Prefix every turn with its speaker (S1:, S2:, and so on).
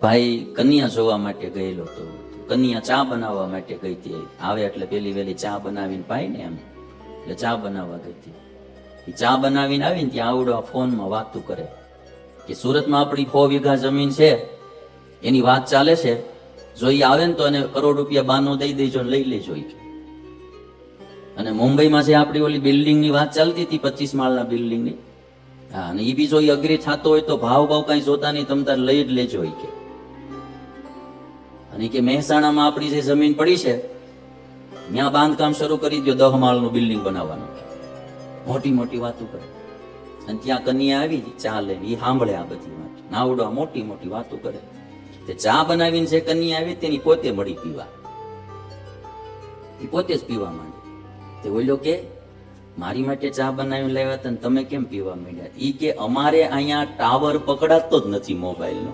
S1: ભાઈ કન્યા જોવા માટે ગયેલો હતો. કન્યા ચા બનાવવા માટે ગઈ હતી. આવે એટલે પેલી વેલી ચા બનાવીને પાય ને એમ, એટલે ચા બનાવવા ગઈ હતી. એ ચા બનાવીને આવીને ત્યાં આવડો ફોનમાં વાતું કરે કે સુરતમાં આપણી 4 વીઘા જમીન છે, એની વાત ચાલે છે, જો એ આવે ને તો એને કરોડ રૂપિયા બાનો દઈ દેજો ને લઈ લેજો. અને મુંબઈમાં જે આપણી ઓલી બિલ્ડિંગની વાત ચાલતી હતી, 25 માળના બિલ્ડિંગની, હા, અને એ બી જો અગ્રી થતો હોય તો ભાવ કઈ જોતા નહીં, તમે તાર લઈ જ લેજો. કે અને કે મહેસાણામાં આપણી જે જમીન પડી છે ત્યાં બાંધકામ શરૂ કરી દો, 10 માળનું બિલ્ડિંગ બનાવવાનું. મોટી મોટી વાતો કરે. અને ત્યાં કન્યા આવી ચા લઈને, એ સાંભળે આ બધી વાત, નાવડો મોટી મોટી વાતો કરે. તે ચા બનાવીને જે કન્યા આવી તેની પોતે મળી પીવા, એ પોતે જ પીવા માંડી. તે બોલ્યો કે મારી માટે ચા બનાવીને લાવ્યા હતા ને તમે કેમ પીવા માંડ્યા? ઈ કે અમારે અહીંયા ટાવર પકડાતો જ નથી મોબાઈલનો.